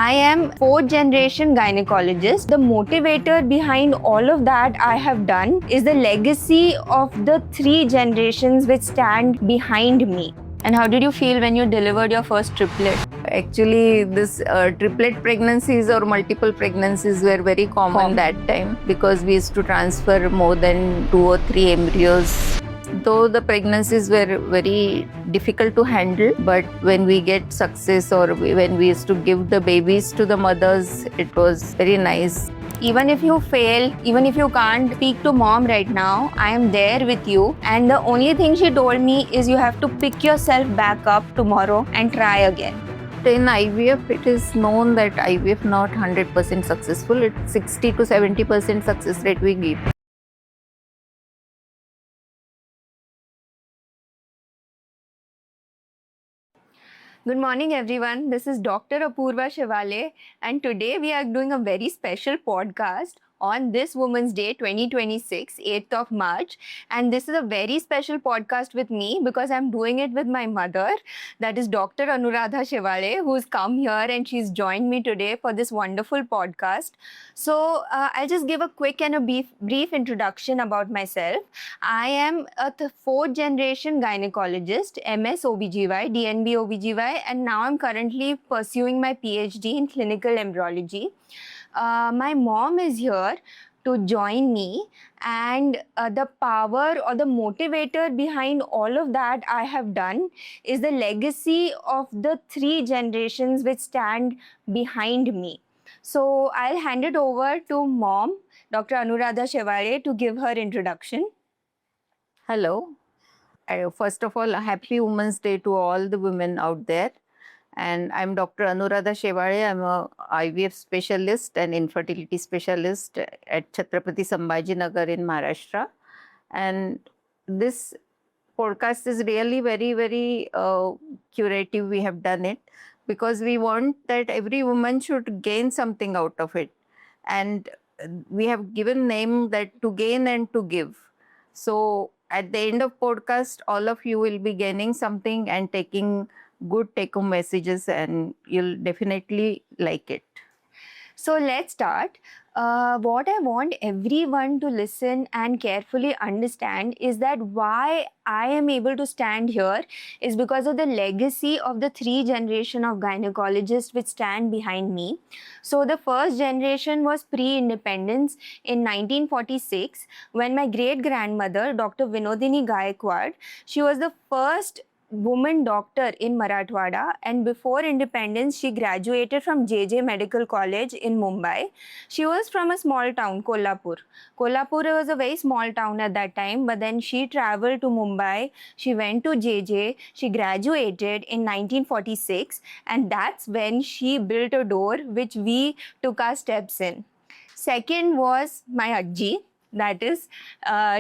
I am fourth generation gynecologist. The motivator behind all of that I have done is the legacy of the three generations which stand behind me. And how did you feel when you delivered your first triplet? Actually, this triplet pregnancies or multiple pregnancies were very common that time because we used to transfer more than 2 or 3 embryos. Though the pregnancies were very difficult to handle, but when we get success or when we used to give the babies to the mothers, it was very nice. Even if you fail, even if you can't speak to mom right now, I am there with you. And the only thing she told me is you have to pick yourself back up tomorrow and try again. In IVF, it is known that IVF not 100% successful. It's 60 to 70% success rate we give. Good morning, everyone. This is Dr. Apurva Shivale, and today we are doing a very special podcast on this Women's Day 2026, 8th of March. And this is a very special podcast with me because I'm doing it with my mother, that is Dr. Anuradha Shivale, who's come here and she's joined me today for this wonderful podcast. So I'll just give a quick and a brief introduction about myself. I am a fourth generation gynecologist, MS OBGY, DNB OBGY, and now I'm currently pursuing my PhD in clinical embryology. My mom is here to join me, and the power or the motivator behind all of that I have done is the legacy of the three generations which stand behind me. So I'll hand it over to mom, Dr. Anuradha Shivale, to give her introduction. Hello. First of all, a happy Women's Day to all the women out there. And I'm Dr. Anuradha Shivale. I'm a IVF specialist and infertility specialist at Chhatrapati Sambhaji Nagar in Maharashtra. And this podcast is really very, very curative. We have done it because we want that every woman should gain something out of it. And we have given name that to gain and to give. So at the end of podcast, all of you will be gaining something and taking good take-home messages, and you'll definitely like it. So let's start. What I want everyone to listen and carefully understand is that why I am able to stand here is because of the legacy of the three generation of gynecologists which stand behind me. So the first generation was pre-independence in 1946 when my great-grandmother, Dr. Vinodini Gaikwad, she was the first woman doctor in Marathwada, and before independence she graduated from JJ Medical College in Mumbai. She was from a small town, Kolhapur. Kolhapur was a very small town at that time, but then she traveled to Mumbai, she went to JJ, she graduated in 1946, and that's when she built a door which we took our steps in. Second was my Ajji. That is,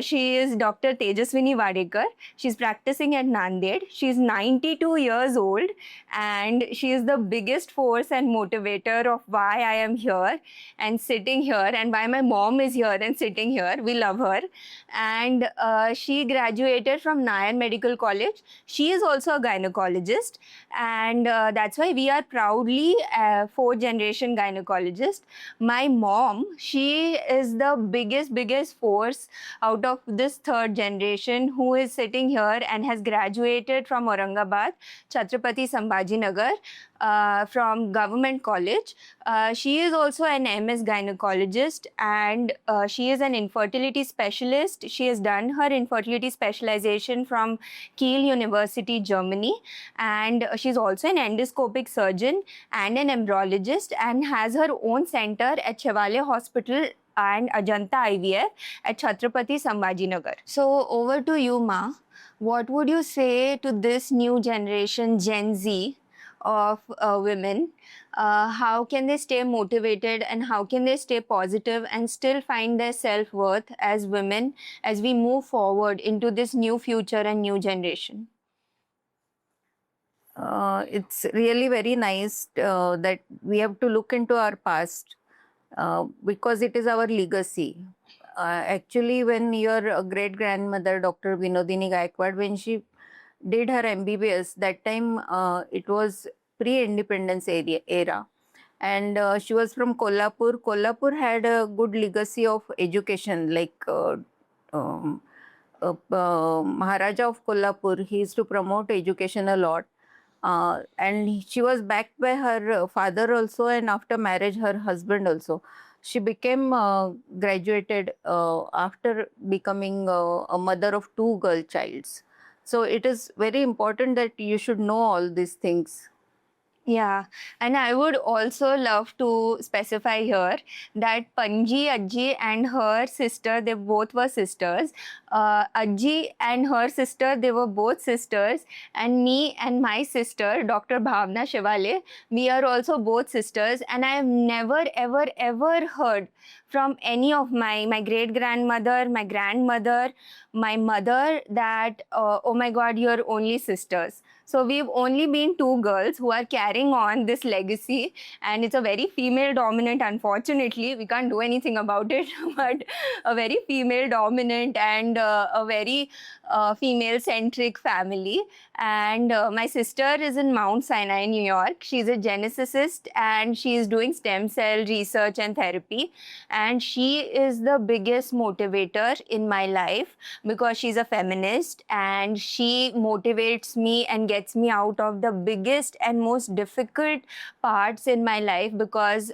she is Dr. Tejaswini Wadekar. She's practicing at Nanded. She's 92 years old, and she is the biggest force and motivator of why I am here and sitting here, and why my mom is here and sitting here. We love her. And she graduated from Nair Medical College. She is also a gynecologist, and that's why we are proudly fourth generation gynecologist. My mom, she is the biggest force out of this third generation who is sitting here and has graduated from Aurangabad, Chhatrapati Sambhaji Nagar, from government college. She is also an MS gynecologist, and she is an infertility specialist. She has done her infertility specialization from Kiel University, Germany, and she's also an endoscopic surgeon and an embryologist, and has her own center at Shivale Hospital and Ajanta IVF at Chhatrapati Sambhaji Nagar. So over to you, Ma. What would you say to this new generation, Gen Z, of women? How can they stay motivated, and how can they stay positive and still find their self-worth as women as we move forward into this new future and new generation? It's really very nice that we have to look into our past because it is our legacy. Actually, when your great-grandmother, Dr. Vinodini Gaikwad, when she did her MBBS, that time it was pre-independence era. and she was from Kolhapur. Kolhapur had a good legacy of education, like um, Maharaja of Kolhapur. He used to promote education a lot. And she was backed by her father also, and after marriage, her husband also. She became graduated after becoming a mother of two girl childs. So it is very important that you should know all these things. Yeah, and I would also love to specify here that Panji Ajji and her sister, they both were sisters. Ajji and her sister, they were both sisters. And me and my sister, Dr. Bhavna Shivale, we are also both sisters. And I have never, ever, ever heard from any of my great grandmother, my grandmother, my mother that, oh my God, you're only sisters. So we've only been two girls who are carrying on this legacy, and it's a very female dominant, unfortunately. We can't do anything about it, but a very female dominant and a very female centric family. And my sister is in Mount Sinai, New York. She's a geneticist and she's doing stem cell research and therapy. And she is the biggest motivator in my life because she's a feminist and she motivates me and gets me out of the biggest and most difficult parts in my life, because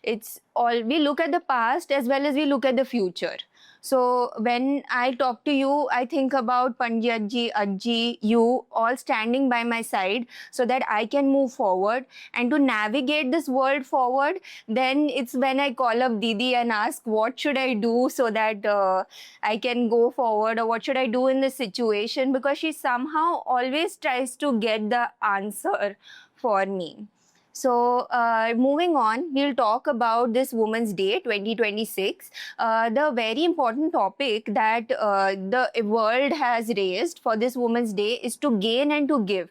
it's all, we look at the past as well as we look at the future. So when I talk to you, I think about Panjatji, Ajji, you all standing by my side so that I can move forward and to navigate this world forward. Then it's when I call up Didi and ask, what should I do so that I can go forward, or what should I do in this situation? Because she somehow always tries to get the answer for me. So, moving on, we'll talk about this Women's Day 2026. The very important topic that the world has raised for this Women's Day is to gain and to give.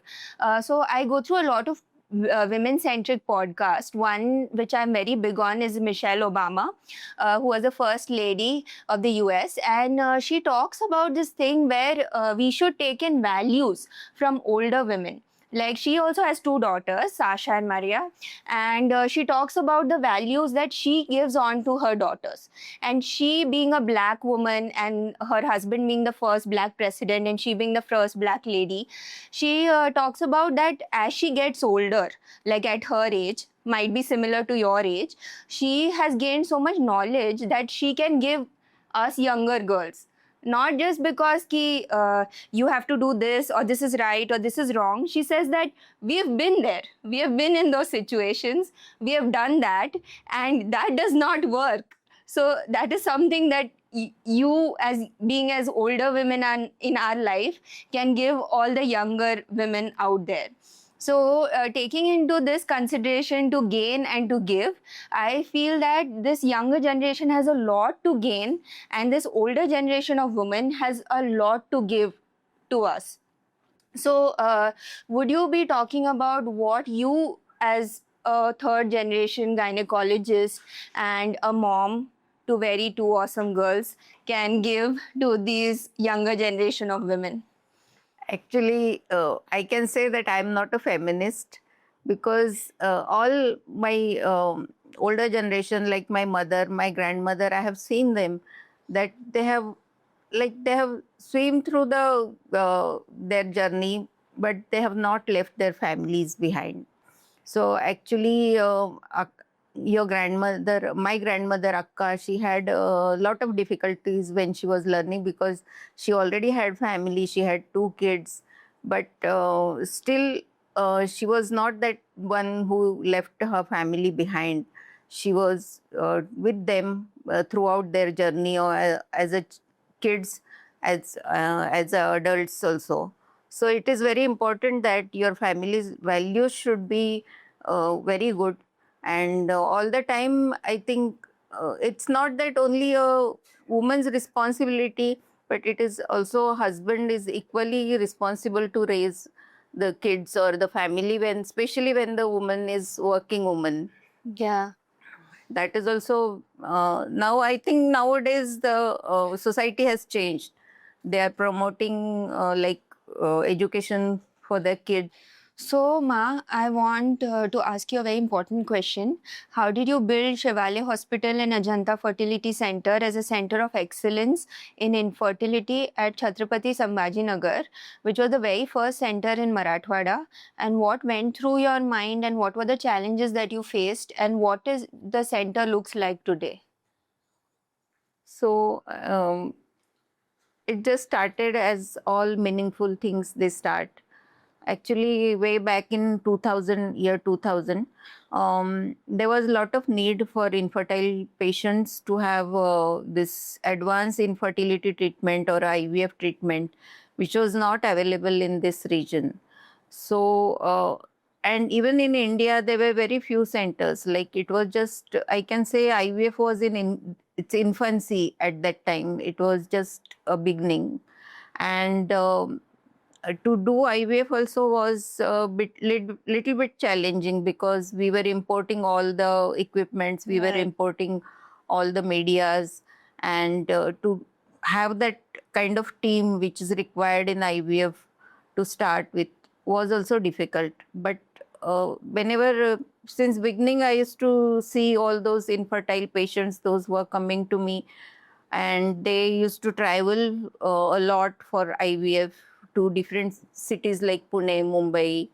So, I go through a lot of women-centric podcast. One which I'm very big on is Michelle Obama, who was the first lady of the US, and she talks about this thing where we should take in values from older women. Like, she also has two daughters, Sasha and Maria, and she talks about the values that she gives on to her daughters. And she being a black woman and her husband being the first black president and she being the first black lady, she talks about that as she gets older, like at her age, might be similar to your age, she has gained so much knowledge that she can give us younger girls. Not just because ki, you have to do this, or this is right, or this is wrong. She says that we have been there. We have been in those situations. We have done that, and that does not work. So that is something that you, as being as older women and in our life, can give all the younger women out there. So, taking into this consideration to gain and to give, I feel that this younger generation has a lot to gain, and this older generation of women has a lot to give to us. So, would you be talking about what you, as a third generation gynecologist and a mom to very two awesome girls, can give to these younger generation of women? Actually, I can say that I'm not a feminist because all my older generation, like my mother, my grandmother, I have seen them that they have swim through their journey, but they have not left their families behind. So actually, your grandmother, my grandmother Akka, she had a lot of difficulties when she was learning because she already had family, she had two kids, but still she was not that one who left her family behind. She was with them throughout their journey, or as a kids, as adults also. So it is very important that your family's values should be very good, and all the time I think it's not that only a woman's responsibility, but it is also husband is equally responsible to raise the kids or the family, when especially when the woman is working woman. Yeah. That is also now I think nowadays the society has changed. They are promoting education for their kids. So, Ma, I want to ask you a very important question. How did you build Shivale Hospital and Ajanta Fertility Center as a center of excellence in infertility at Chhatrapati Sambhajinagar, which was the very first center in Marathwada? And what went through your mind, and what were the challenges that you faced, and what is the center looks like today? So it just started as all meaningful things they start. Actually, way back in 2000, year 2000, there was a lot of need for infertile patients to have this advanced infertility treatment or IVF treatment, which was not available in this region. So, and even in India, there were very few centers. Like it was just, I can say IVF was in its infancy at that time. It was just a beginning. And to do IVF also was a little bit challenging because we were importing all the equipments, we were Right. importing all the medias, and to have that kind of team which is required in IVF to start with was also difficult. But whenever since beginning I used to see all those infertile patients, those who were coming to me, and they used to travel a lot for IVF to different cities like Pune, Mumbai,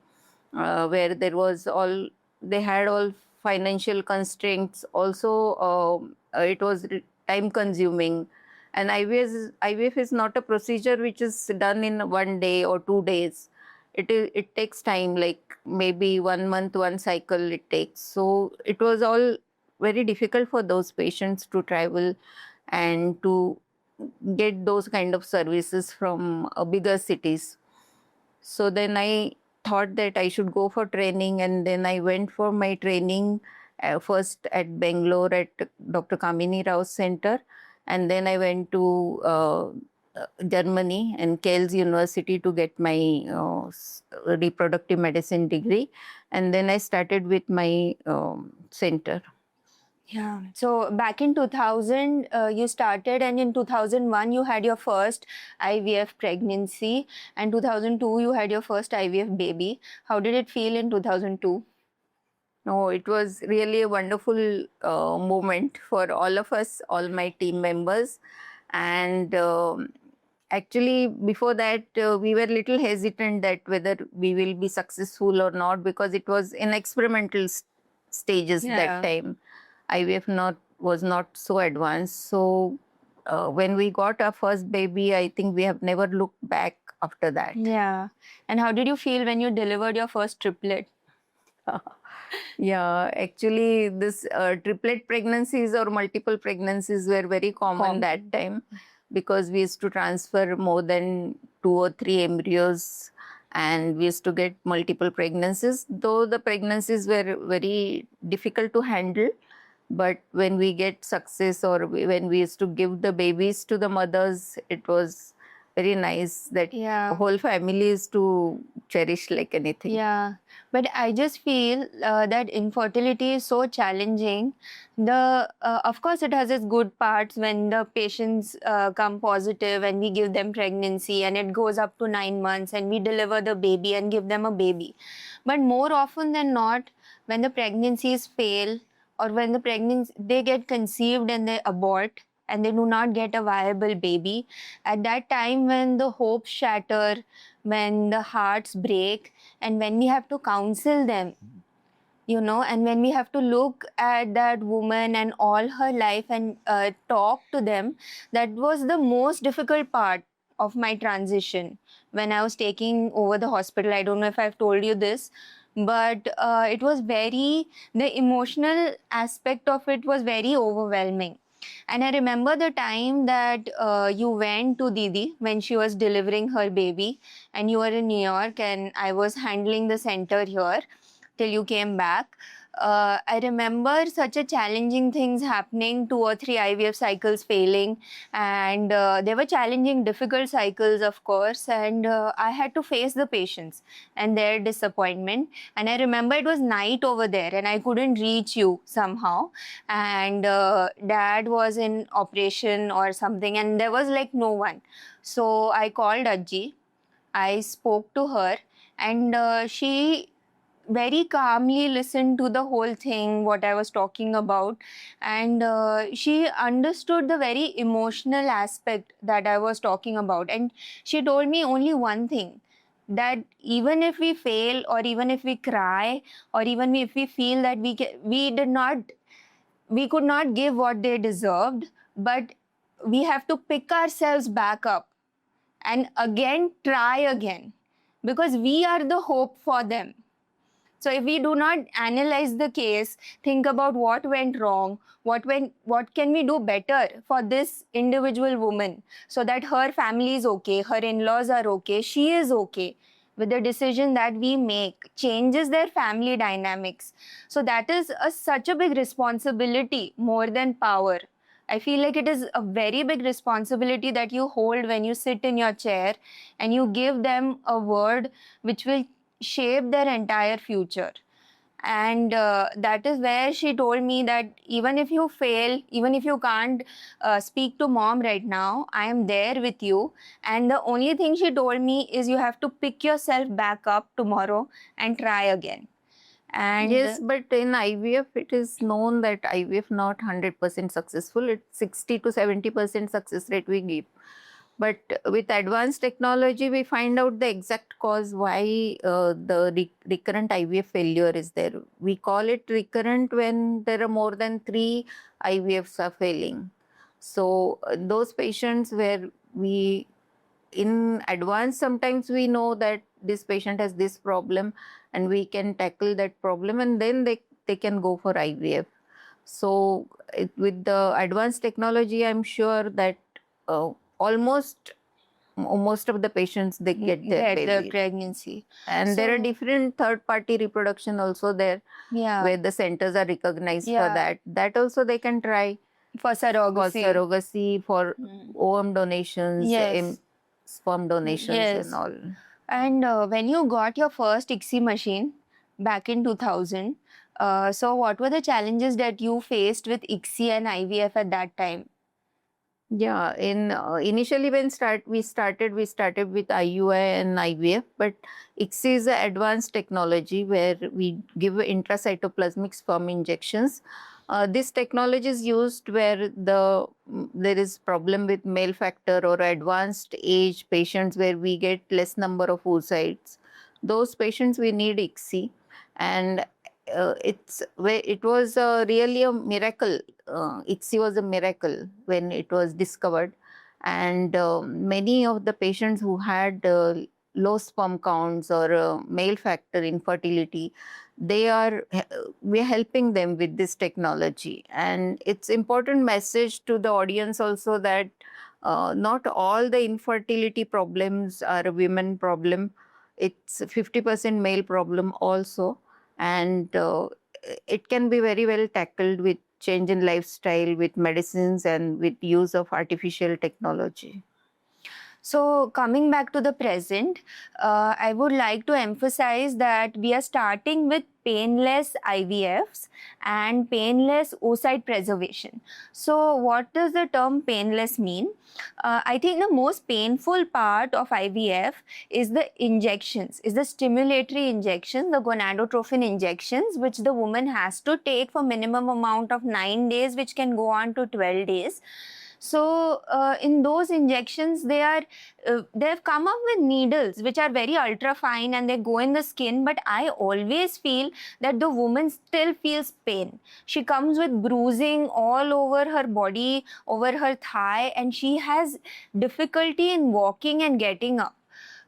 where there was all they had all financial constraints. Also, it was time consuming, and IVF is not a procedure which is done in one day or 2 days. It takes time, like maybe 1 month, one cycle it takes. So it was all very difficult for those patients to travel and to get those kind of services from bigger cities. So then I thought that I should go for training, and then I went for my training first at Bangalore at Dr. Kamini Rao Center, and then I went to Germany and Kel's University to get my reproductive medicine degree, and then I started with my center. Yeah. So back in 2000, you started, and in 2001, you had your first IVF pregnancy, and 2002, you had your first IVF baby. How did it feel in 2002? No, it was really a wonderful moment for all of us, all my team members. And actually, before that, we were little hesitant that whether we will be successful or not, because it was in experimental stages Yeah. that time. IVF was not so advanced. So when we got our first baby, I think we have never looked back after that. Yeah. And how did you feel when you delivered your first triplet? Yeah, actually, this triplet pregnancies or multiple pregnancies were very common that time, because we used to transfer more than 2 or 3 embryos, and we used to get multiple pregnancies, though the pregnancies were very difficult to handle. But when we get success, or when we used to give the babies to the mothers, it was very nice that Yeah. the whole family is to cherish like anything. Yeah, but I just feel that infertility is so challenging. Of course, it has its good parts when the patients come positive and we give them pregnancy and it goes up to 9 months and we deliver the baby and give them a baby. But more often than not, when the pregnancies fail, or when they get conceived and they abort and they do not get a viable baby, at that time when the hopes shatter, when the hearts break, and when we have to counsel them, and when we have to look at that woman and all her life and talk to them, that was the most difficult part of my transition when I was taking over the hospital. I don't know if I've told you this, but it was the emotional aspect of it was very overwhelming. And I remember the time that you went to Didi when she was delivering her baby, and you were in New York, and I was handling the center here till you came back. I remember such a challenging things happening, 2 or 3 IVF cycles failing, and they were challenging, difficult cycles, of course, and I had to face the patients and their disappointment. And I remember it was night over there, and I couldn't reach you somehow, and dad was in operation or something, and there was like no one. So I called Ajji. I spoke to her, and she very calmly listened to the whole thing, what I was talking about, and she understood the very emotional aspect that I was talking about. And she told me only one thing, that even if we fail, or even if we cry, or even if we feel that we could not give what they deserved, but we have to pick ourselves back up and again try again, because we are the hope for them. So if we do not analyze the case, think about what went wrong, what can we do better for this individual woman, so that her family is okay, her in-laws are okay, she is okay with the decision that we make, changes their family dynamics. So that is such a big responsibility, more than power. I feel like it is a very big responsibility that you hold when you sit in your chair and you give them a word which will shape their entire future. And that is where she told me that even if you fail, even if you can't speak to mom right now, I am there with you. And the only thing she told me is you have to pick yourself back up tomorrow and try again. And Yes, but in IVF, it is known that IVF not 100% successful. It's 60 to 70% success rate we give. But with advanced technology, we find out the exact cause why the recurrent IVF failure is there. We call it recurrent when there are more than 3 IVFs are failing. So those patients where we in advance sometimes we know that this patient has this problem and we can tackle that problem, and then they can go for IVF. So with the advanced technology, I'm sure that uh, almost most of the patients they get their the baby. pregnancy. And there are So- different third party reproduction also there, Yeah, where the centers are recognized for Yeah. that also they can try for for surrogacy. surrogacy, for Mm. OM donations, Yes. sperm donations Yes. and all. And when you got your first ICSI machine back in 2000, so what were the challenges that you faced with ICSI and IVF at that time? Yeah, in initially when we started with IUI and IVF, but ICSI is an advanced technology where we give intracytoplasmic sperm injections. This technology is used where there is problem with male factor or advanced age patients where we get less number of oocytes. Those patients we need ICSI, and it was really a miracle. ICSI was a miracle when it was discovered, and many of the patients who had low sperm counts or male factor infertility, we're helping them with this technology. And it's important message to the audience also that not all the infertility problems are a women problem. It's a 50% male problem also, and it can be very well tackled with change in lifestyle, with medicines, and with use of artificial technology. So, coming back to the present, I would like to emphasize that we are starting with painless IVFs and painless oocyte preservation. So, what does the term painless mean? I think the most painful part of IVF is the injections, is the stimulatory injections, the gonadotropin injections, which the woman has to take for minimum amount of 9 days, which can go on to 12 days. So in those injections, they've come up with needles which are very ultra fine and they go in the skin. But I always feel that the woman still feels pain. She comes with bruising all over her body, over her thigh, and she has difficulty in walking and getting up.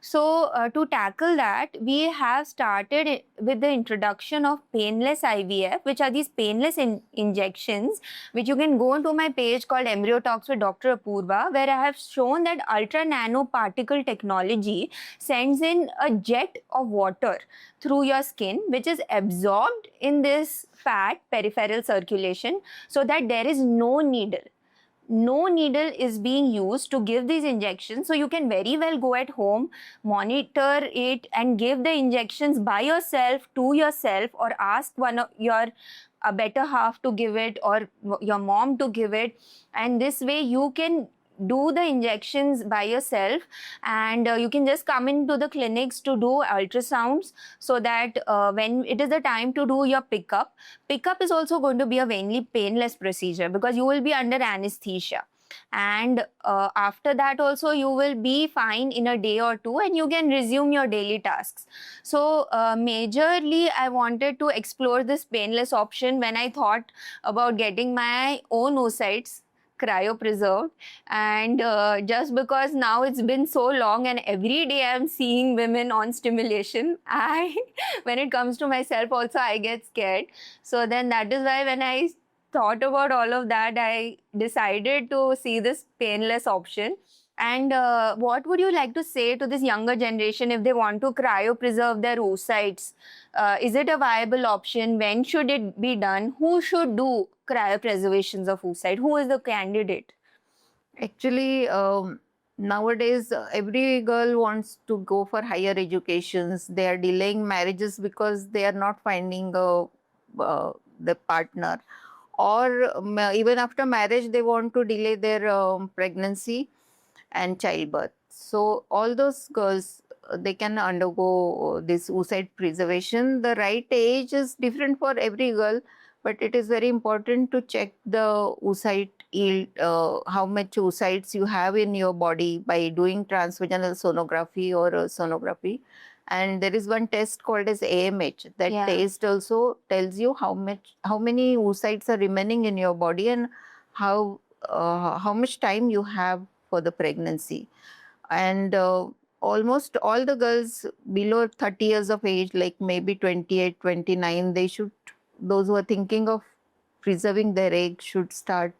So, to tackle that, we have started with the introduction of painless IVF, which are these painless injections, which you can go to my page called Embryo Talks with Dr. Apurva, where I have shown that ultra nanoparticle technology sends in a jet of water through your skin, which is absorbed in this fat peripheral circulation, so that there is no needle. No needle is being used to give these injections. So you can very well go at home, monitor it, and give the injections by yourself, to yourself, or ask one of your a better half to give it, or your mom to give it. And this way you can do the injections by yourself, and you can just come into the clinics to do ultrasounds, so that when it is the time to do your pickup is also going to be a very painless procedure, because you will be under anesthesia, and after that also you will be fine in a day or two, and you can resume your daily tasks. So majorly I wanted to explore this painless option when I thought about getting my own oocytes cryopreserved. And just because now it's been so long and every day I'm seeing women on stimulation, I when it comes to myself also I get scared. So then that is why when I thought about all of that, I decided to see this painless option. And what would you like to say to this younger generation if they want to cryopreserve their oocytes? Is it a viable option? When should it be done? Who should do cryopreservations of oocyte? Who is the candidate? Actually, nowadays every girl wants to go for higher educations. They are delaying marriages because they are not finding the partner, or even after marriage they want to delay their pregnancy and childbirth. So all those girls, they can undergo this oocyte preservation. The right age is different for every girl, but it is very important to check the oocyte yield, how much oocytes you have in your body by doing transvaginal sonography or sonography. And there is one test called as AMH. That Yeah. test also tells you how many oocytes are remaining in your body, and how much time you have for the pregnancy. And almost all the girls below 30 years of age, like maybe 28, 29, those who are thinking of preserving their egg should start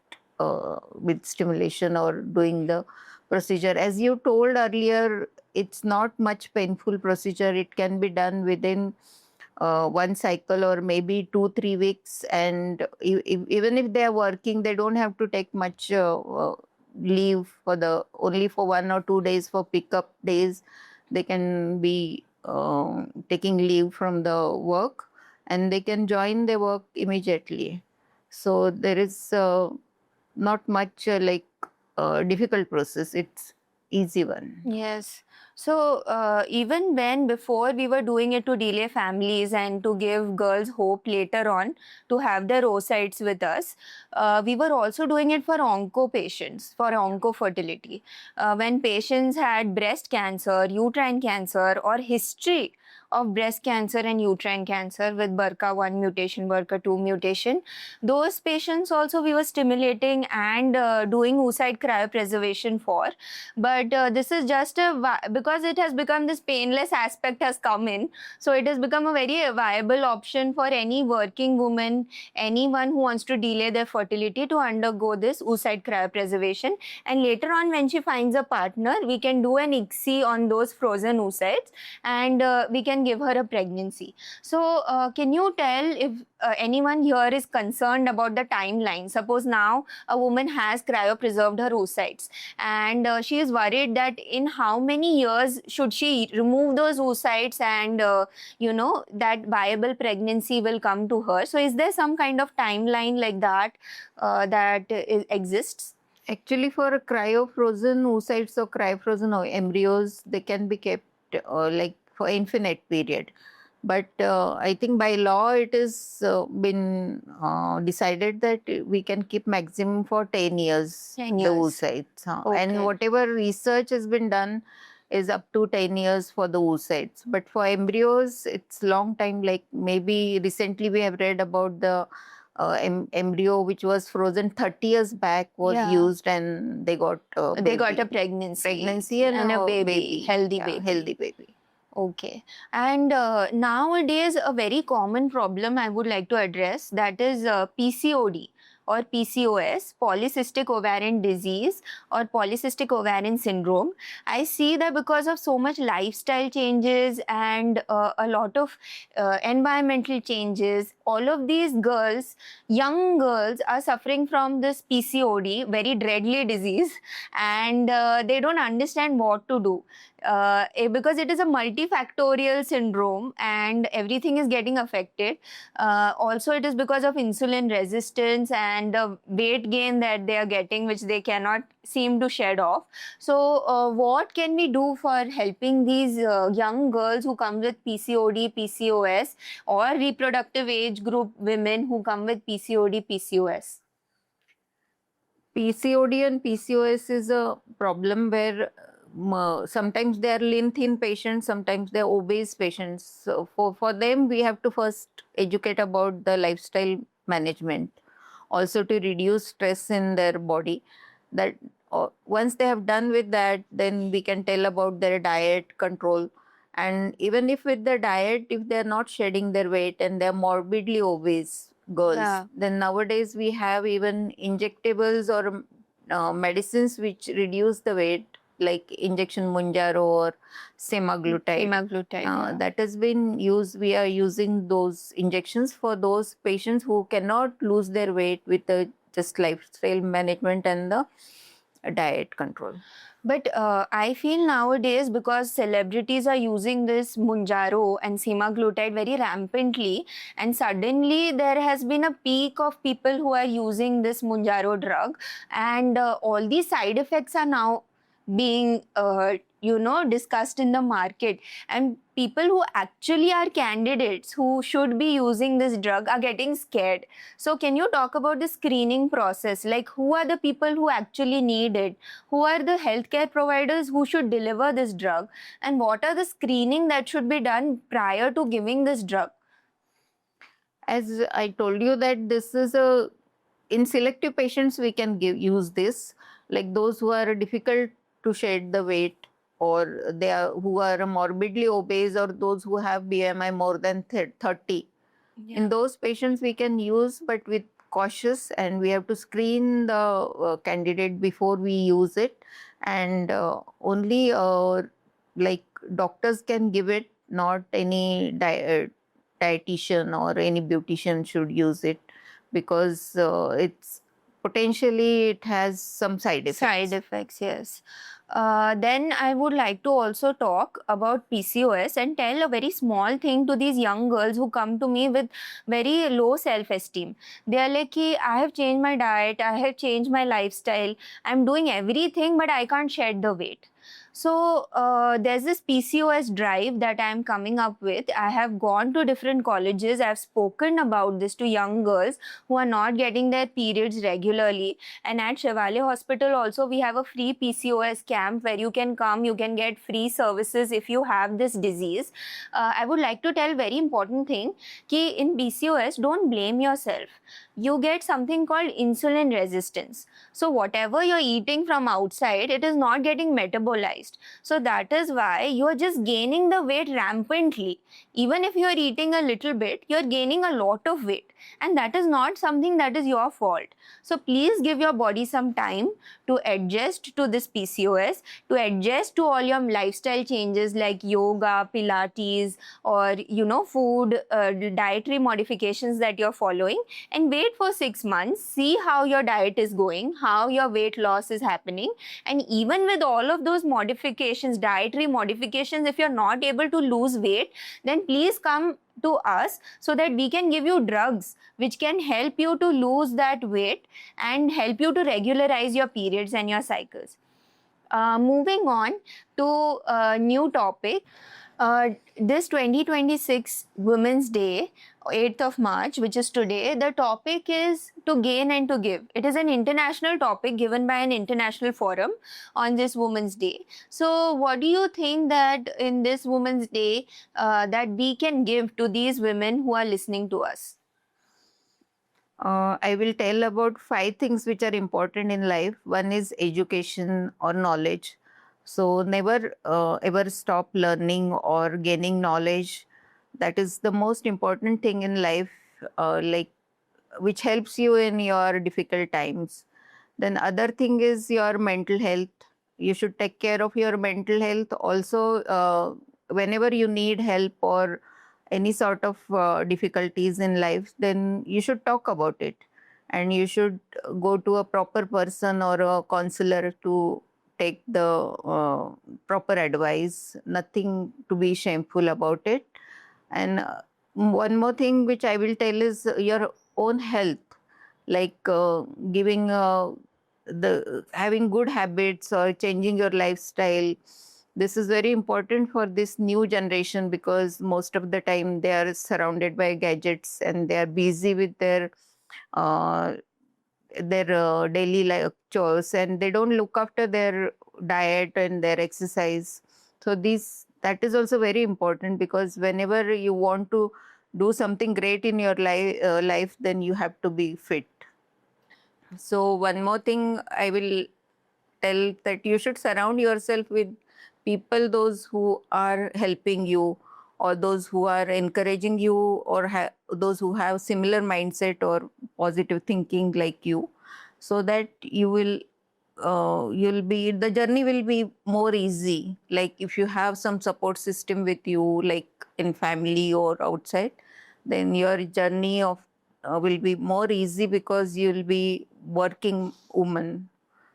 with stimulation or doing the procedure. As you told earlier, it's not much painful procedure. It can be done within one cycle or maybe 2-3 weeks. And even if they are working, they don't have to take much leave only for 1 or 2 days for pickup days. They can be taking leave from the work, and they can join their work immediately. So there is not much difficult process. It's easy one. Yes. So even when before we were doing it to delay families and to give girls hope later on to have their oocytes with us, we were also doing it for onco patients, for onco fertility. When patients had breast cancer, uterine cancer, or history of breast cancer and uterine cancer with BRCA1 mutation, BRCA2 mutation, those patients also we were stimulating and doing oocyte cryopreservation for. But this is just because it has become this painless aspect has come in, so it has become a very viable option for any working woman, anyone who wants to delay their fertility, to undergo this oocyte cryopreservation. And later on, when she finds a partner, we can do an ICSI on those frozen oocytes, and we can give her a pregnancy. So can you tell if anyone here is concerned about the timeline? Suppose now a woman has cryopreserved her oocytes, and she is worried that in how many years should she remove those oocytes, and that viable pregnancy will come to her. So is there some kind of timeline like that exists? Actually, for cryo-frozen oocytes or cryo-frozen embryos, they can be kept like for infinite period. But I think by law it is been decided that we can keep maximum for 10 years 10 the years. oocytes. Okay. And whatever research has been done is up to 10 years for the oocytes. But for embryos, it's long time. Like maybe recently we have read about the embryo which was frozen 30 years back was Yeah. used, and they got They got a pregnancy and a baby, healthy Yeah, baby. healthy baby. Okay. And nowadays, a very common problem I would like to address, that is PCOD or PCOS, polycystic ovarian disease or polycystic ovarian syndrome. I see that because of so much lifestyle changes and a lot of environmental changes, all of these girls, young girls, are suffering from this PCOD, very deadly disease, and they don't understand what to do. because it is a multifactorial syndrome and everything is getting affected. Also, it is because of insulin resistance and the weight gain that they are getting, which they cannot seem to shed off. So, what can we do for helping these young girls who come with PCOD, PCOS, or reproductive age group women who come with PCOD, PCOS? PCOD and PCOS is a problem where sometimes they are lean thin patients, sometimes they are obese patients. So for them, we have to first educate about the lifestyle management, also to reduce stress in their body. That once they have done with that, then we can tell about their diet control. And even if with the diet, if they are not shedding their weight and they are morbidly obese girls, Yeah. then nowadays we have even injectables or medicines which reduce the weight, like injection Munjaro or semaglutide. Semaglutide. Yeah. That has been used. We are using those injections for those patients who cannot lose their weight with the just lifestyle management and the diet control. But I feel nowadays, because celebrities are using this Munjaro and semaglutide very rampantly, and suddenly there has been a peak of people who are using this Munjaro drug, and all these side effects are now being discussed in the market, and people who actually are candidates who should be using this drug are getting scared. So can you talk about the screening process? Like, who are the people who actually need it? Who are the healthcare providers who should deliver this drug? And what are the screening that should be done prior to giving this drug? As I told you that this is in selective patients we can use this, like those who are difficult to shed the weight, or who are morbidly obese, or those who have BMI more than 30. Yeah. In those patients we can use, but with cautious, and we have to screen the candidate before we use it, and only like doctors can give it, not any dietitian or any beautician should use it, because it's potentially it has some side effects. Side effects, yes. Then I would like to also talk about PCOS and tell a very small thing to these young girls who come to me with very low self-esteem. They are like, I have changed my diet, I have changed my lifestyle, I'm doing everything, but I can't shed the weight. So there's this PCOS drive that I'm coming up with. I have gone to different colleges. I've spoken about this to young girls who are not getting their periods regularly. And at Shivale Hospital also, we have a free PCOS camp where you can come, you can get free services if you have this disease. I would like to tell very important thing, ki in PCOS, don't blame yourself. You get something called insulin resistance. So whatever you're eating from outside, it is not getting metabolized. So that is why you are just gaining the weight rampantly. Even if you're eating a little bit, you're gaining a lot of weight. And that is not something that is your fault. So please give your body some time to adjust to this PCOS, to adjust to all your lifestyle changes like yoga, Pilates, or food, dietary modifications that you're following, and wait for 6 months, see how your diet is going, how your weight loss is happening. And even with all of those modifications, dietary modifications, if you're not able to lose weight, then please come to us so that we can give you drugs which can help you to lose that weight and help you to regularize your periods and your cycles. Moving on to a new topic. This 2026 Women's Day, 8th of March, which is today, the topic is to gain and to give. It is an international topic given by an international forum on this Women's Day. So what do you think that in this Women's Day that we can give to these women who are listening to us? I will tell about 5 things which are important in life. One is education or knowledge. So never ever stop learning or gaining knowledge. That is the most important thing in life, which helps you in your difficult times. Then other thing is your mental health. You should take care of your mental health. Also, whenever you need help or any sort of difficulties in life, then you should talk about it. And you should go to a proper person or a counselor to take the proper advice, nothing to be shameful about it. And one more thing which I will tell is your own health, like giving the having good habits or changing your lifestyle. This is very important for this new generation because most of the time they are surrounded by gadgets and they are busy with uh, their daily life chores, and they don't look after their diet and their exercise. So this that is also very important because whenever you want to do something great in your life, then you have to be fit. So one more thing I will tell, that you should surround yourself with people, those who are helping you or those who are encouraging you, or those who have similar mindset or positive thinking like you, so that you'll be, the journey will be more easy. Like if you have some support system with you, like in family or outside, then your journey of will be more easy because you'll be working woman.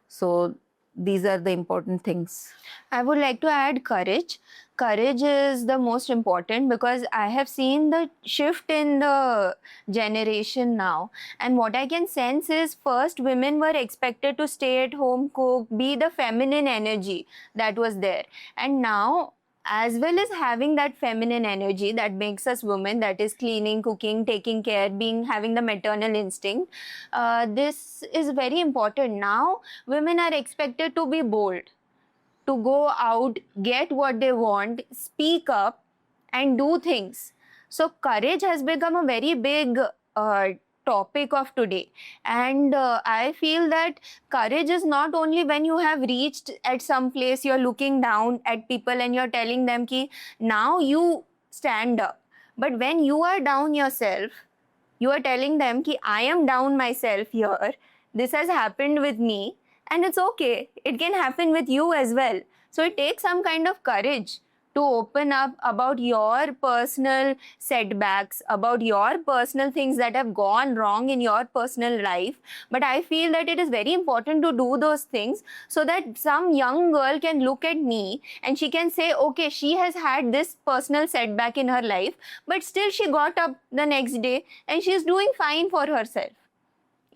So these are the important things. I would like to add courage. Courage is the most important because I have seen the shift in the generation now. And what I can sense is first, women were expected to stay at home, cook, be the feminine energy that was there. And now, as well as having that feminine energy that makes us women, that is cleaning, cooking, taking care, having the maternal instinct, this is very important. Now, women are expected to be bold, to go out, get what they want, speak up, and do things. So, courage has become a very big topic of today. And I feel that courage is not only when you have reached at some place, you're looking down at people and you're telling them, ki, now you stand up. But when you are down yourself, you are telling them ki, I am down myself here. This has happened with me and it's okay. It can happen with you as well. So it takes some kind of courage to open up about your personal setbacks, about your personal things that have gone wrong in your personal life. But I feel that it is very important to do those things so that some young girl can look at me and she can say, okay, she has had this personal setback in her life, but still she got up the next day and she's doing fine for herself.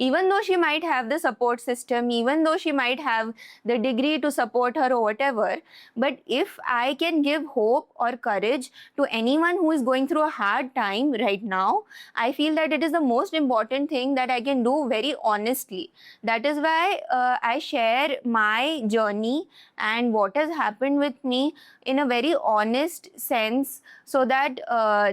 Even though she might have the support system, even though she might have the degree to support her or whatever, but if I can give hope or courage to anyone who is going through a hard time right now, I feel that it is the most important thing that I can do very honestly. That is why I share my journey and what has happened with me in a very honest sense, so that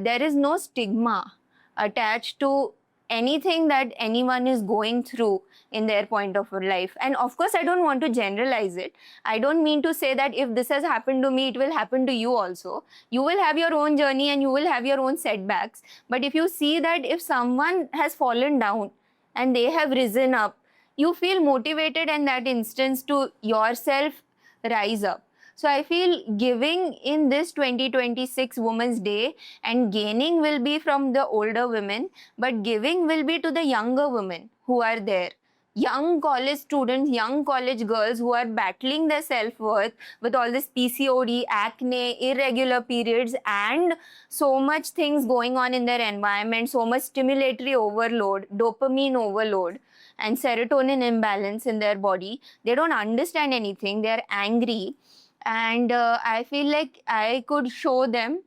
there is no stigma attached to anything that anyone is going through in their point of life. And of course, I don't want to generalize it. I don't mean to say that if this has happened to me, it will happen to you also. You will have your own journey and you will have your own setbacks. But if you see that if someone has fallen down and they have risen up, you feel motivated in that instance to yourself rise up. So I feel giving in this 2026 Women's Day and gaining will be from the older women, but giving will be to the younger women who are there. Young college students, young college girls who are battling their self-worth with all this PCOD, acne, irregular periods, and so much things going on in their environment, so much stimulatory overload, dopamine overload, and serotonin imbalance in their body. They don't understand anything. They're angry. And I feel like I could show them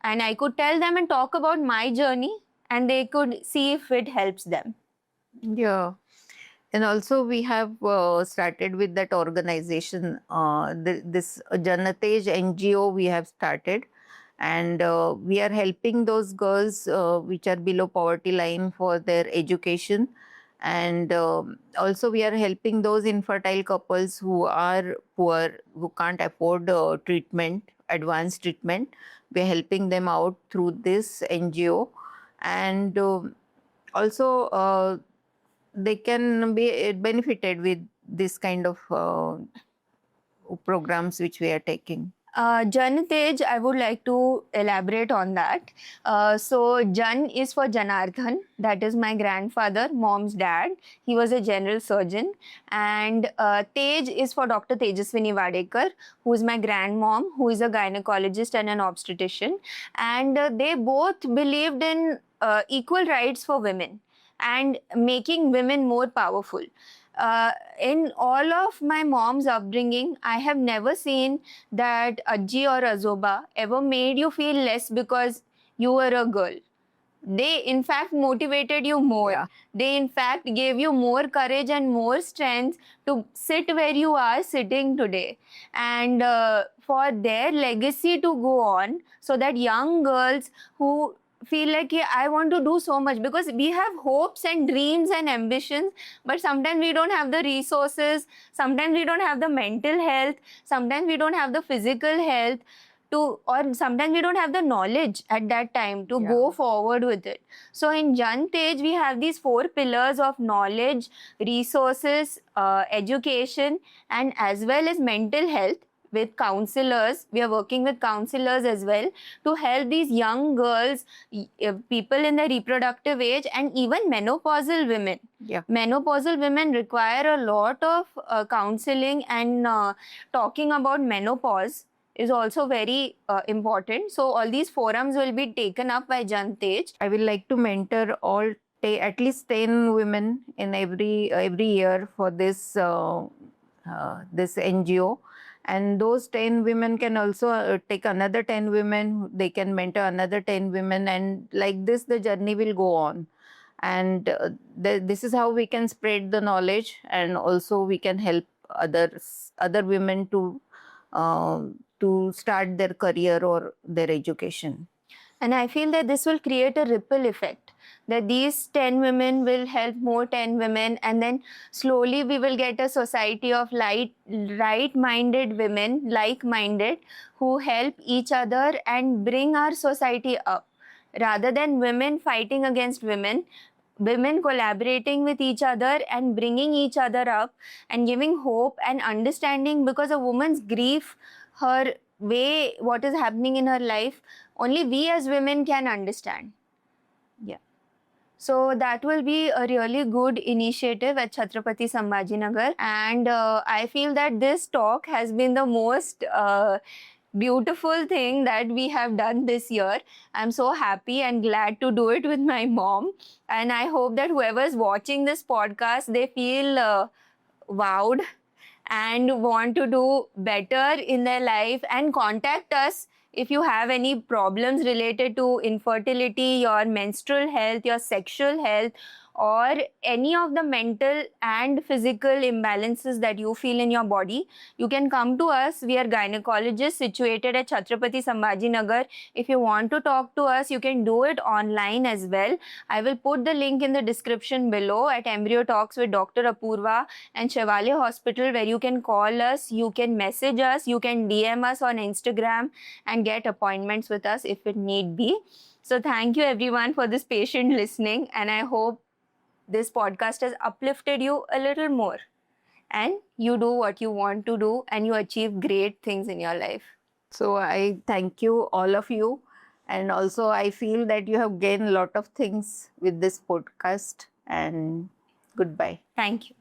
and I could tell them and talk about my journey and they could see if it helps them. Yeah. And also we have started with that organization, this Janatej NGO we have started. And we are helping those girls which are below poverty line for their education. And also we are helping those infertile couples who are poor, who can't afford treatment, advanced treatment. We are helping them out through this NGO. And also they can be benefited with this kind of programs which we are taking. Jan Tej, I would like to elaborate on that. So Jan is for Janardhan, that is my grandfather, mom's dad. He was a general surgeon. And Tej is for Dr. Tejaswini Vadekar, who is my grandmom, who is a gynecologist and an obstetrician. And they both believed in equal rights for women and making women more powerful. In all of my mom's upbringing, I have never seen that Ajji or Azoba ever made you feel less because you were a girl. They, in fact, motivated you more. Yeah. They, in fact, gave you more courage and more strength to sit where you are sitting today. And for their legacy to go on, so that young girls who feel like, yeah, I want to do so much, because we have hopes and dreams and ambitions, but sometimes we don't have the resources, sometimes we don't have the mental health, sometimes we don't have the physical health to, or sometimes we don't have the knowledge at that time to Yeah. go forward with it. So in Jan Tej, we have these 4 pillars of knowledge, resources, education, and as well as mental health. With counselors, we are working with counselors as well to help these young girls, people in the reproductive age, and even menopausal women. Yeah. Menopausal women require a lot of counseling, and talking about menopause is also very important. So all these forums will be taken up by Jan Tej. I will like to mentor all at least 10 women in every year for this this NGO, and those 10 women can also take another 10 women. They can mentor another 10 women, and like this the journey will go on. And this is how we can spread the knowledge, and also we can help other women to start their career or their education. And I feel that this will create a ripple effect, that these 10 women will help more 10 women, and then slowly we will get a society of right-minded women, like-minded, who help each other and bring our society up. Rather than women fighting against women collaborating with each other and bringing each other up and giving hope and understanding, because a woman's grief, her way, what is happening in her life, only we as women can understand. Yeah. So that will be a really good initiative at Chhatrapati Sambhajinagar. And I feel that this talk has been the most beautiful thing that we have done this year. I'm so happy and glad to do it with my mom. And I hope that whoever's watching this podcast, they feel wowed and want to do better in their life, and contact us if you have any problems related to infertility, your menstrual health, your sexual health, or any of the mental and physical imbalances that you feel in your body. You can come to us. We are gynecologists situated at Chhatrapati Sambhajinagar. If you want to talk to us, you can do it online as well. I will put the link in the description below at Embryo Talks with Dr. Apurva and Chevalier Hospital, where you can call us, you can message us, you can DM us on Instagram and get appointments with us if it need be. So thank you everyone for this patient listening, and I hope this podcast has uplifted you a little more and you do what you want to do and you achieve great things in your life. So I thank you, all of you. And also I feel that you have gained a lot of things with this podcast. And goodbye. Thank you.